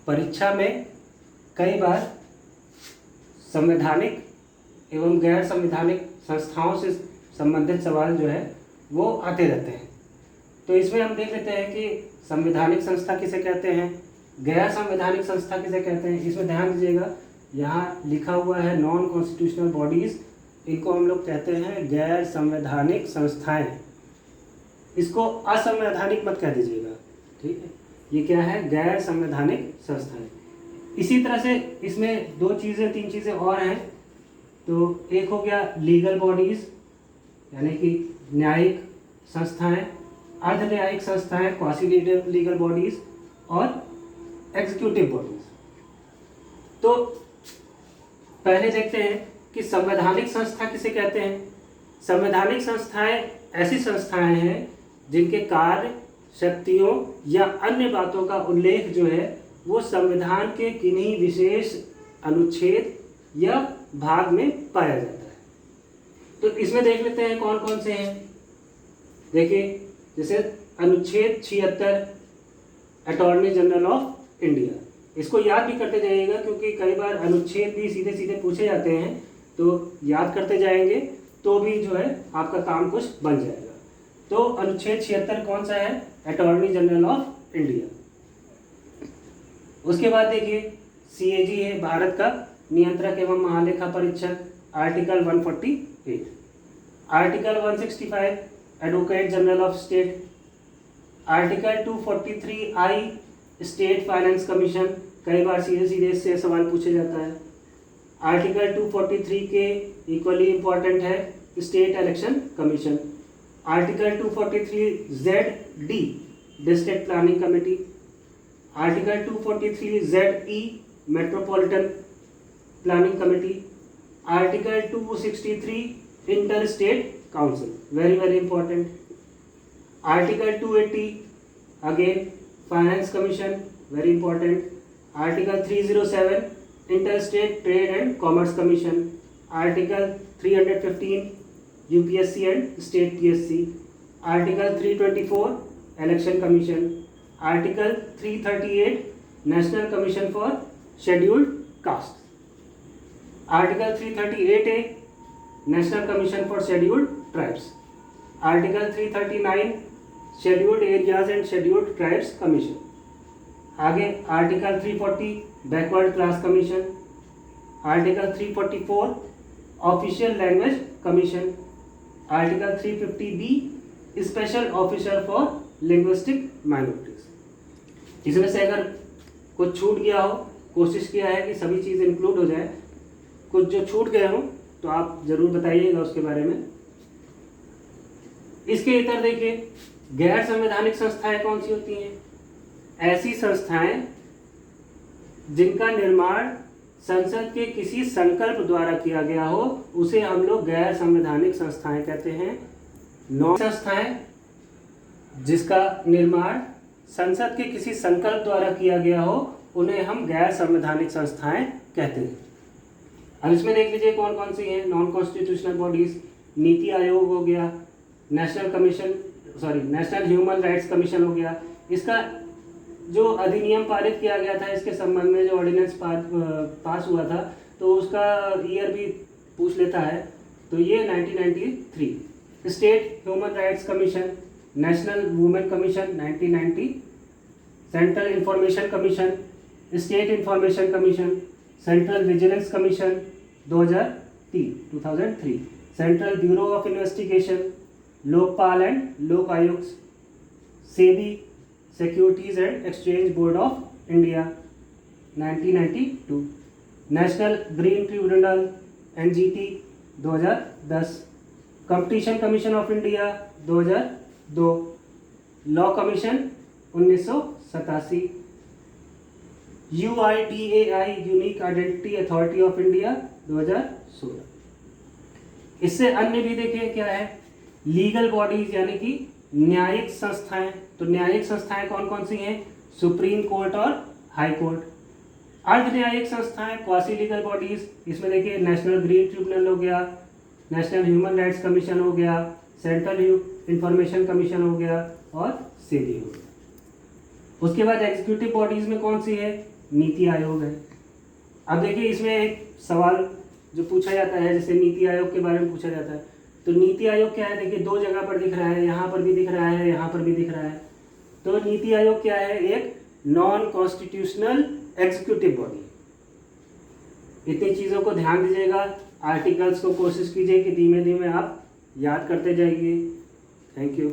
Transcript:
परीक्षा में कई बार संवैधानिक एवं गैर संवैधानिक संस्थाओं से संबंधित सवाल जो है वो आते रहते हैं। तो इसमें हम देख लेते हैं कि संवैधानिक संस्था किसे कहते हैं, गैर संवैधानिक संस्था किसे कहते हैं। इसमें ध्यान दीजिएगा, यहाँ लिखा हुआ है नॉन कॉन्स्टिट्यूशनल बॉडीज़, इनको हम लोग कहते हैं गैर संवैधानिक संस्थाएं। इसको असंवैधानिक मत कह दीजिएगा, ठीक है। ये क्या है, गैर संवैधानिक संस्थाएं। इसी तरह से इसमें तीन चीज़ें और हैं। तो एक हो गया लीगल बॉडीज़ यानी कि न्यायिक संस्थाएं, अर्ध न्यायिक संस्थाएं क्वासी लीगल बॉडीज़, और एग्जीक्यूटिव बॉडीज़। तो पहले देखते हैं कि संवैधानिक संस्था किसे कहते हैं। संवैधानिक संस्थाएं ऐसी संस्थाएं हैं जिनके कार्य, शक्तियों या अन्य बातों का उल्लेख जो है वो संविधान के किन्हीं विशेष अनुच्छेद या भाग में पाया जाता है। तो इसमें देख लेते हैं कौन कौन से हैं। देखिए, जैसे अनुच्छेद 76 अटॉर्नी जनरल ऑफ इंडिया, इसको याद भी करते जाइएगा क्योंकि कई बार अनुच्छेद भी सीधे सीधे पूछे जाते हैं, तो याद करते जाएंगे तो भी जो है आपका काम कुछ बन जाएगा। तो अनुच्छेद 76 कौन सा है, अटॉर्नी जनरल ऑफ इंडिया। उसके बाद देखिए सीएजी है भारत का नियंत्रक एवं महालेखा परीक्षक, article 148। Article 165 advocate general of state. Article 243I state finance commission, कई बार सीधे सीधे इससे सवाल पूछा जाता है। आर्टिकल 243 के इक्वली इम्पॉर्टेंट है state election commission. Article 243ZD district planning committee. Article 243ZE metropolitan planning committee. Article 263 inter state council, very very important. Article 280 again finance commission, very important. Article 307 inter state trade and commerce commission. Article 315 UPSC and state PSC. Article 324 election commission. Article 338 national commission for scheduled caste. Article 338A national commission for scheduled tribes. Article 339 scheduled areas and scheduled tribes commission. आगे article 340 backward class commission. Article 344 official language commission. Article 350B special officer for linguistic minorities. इसमें से अगर कुछ छूट गया हो, कोशिश किया है कि सभी चीज़ इंक्लूड हो जाए, कुछ जो छूट गए हो तो आप जरूर बताइएगा उसके बारे में। इसके इतर देखिए, गैर संवैधानिक संस्थाएं कौन सी होती हैं, ऐसी संस्थाएं जिनका निर्माण संसद के किसी संकल्प द्वारा किया गया हो उसे हम लोग गैर संवैधानिक संस्थाएं कहते हैं। नौ संस्थाएं जिसका निर्माण संसद के किसी संकल्प द्वारा किया गया हो उन्हें हम गैर संवैधानिक संस्थाएं कहते हैं। अब इसमें देख लीजिए कौन कौन सी हैं। Non constitutional bodies, NITI Aayog हो गया, नेशनल ह्यूमन राइट्स कमीशन हो गया। इसका जो अधिनियम पारित किया गया था इसके संबंध में जो ऑर्डिनेंस पास हुआ था तो उसका ईयर भी पूछ लेता है, तो ये 1993। State human rights commission, national women commission 1990, central information commission, state information commission, central vigilance commission 2003, central bureau of investigation, Lokpal and लोक आयुक्त, SEBI securities and exchange board of India 1992, national green tribunal NGT 2010, competition commission of India 2002, law commission 1987, UIDAI unique identity authority of India 2016। इससे अन्य भी देखिए क्या है, legal bodies यानी कि न्यायिक संस्थाएं। तो न्यायिक संस्थाएं कौन कौन सी हैं, सुप्रीम कोर्ट और हाई कोर्ट। अर्ध न्यायिक संस्थाएं क्वासी लीगल बॉडीज, इसमें देखिए नेशनल ग्रीन ट्रिब्यूनल हो गया, नेशनल ह्यूमन राइट्स कमीशन हो गया, सेंट्रल इंफॉर्मेशन कमीशन हो गया और सेबी हो गया। उसके बाद एग्जीक्यूटिव बॉडीज में कौन सी है, नीति आयोग है। अब देखिए इसमें एक सवाल जो पूछा जाता है, जैसे नीति आयोग के बारे में पूछा जाता है, तो नीति आयोग क्या है, देखिए दो जगह पर दिख रहा है, यहाँ पर भी दिख रहा है, यहाँ पर भी दिख रहा है। तो नीति आयोग क्या है, एक नॉन कॉन्स्टिट्यूशनल एग्जीक्यूटिव बॉडी। इतनी चीज़ों को ध्यान दीजिएगा, आर्टिकल्स को कोशिश कीजिए कि धीमे धीमे आप याद करते जाइए। Thank you.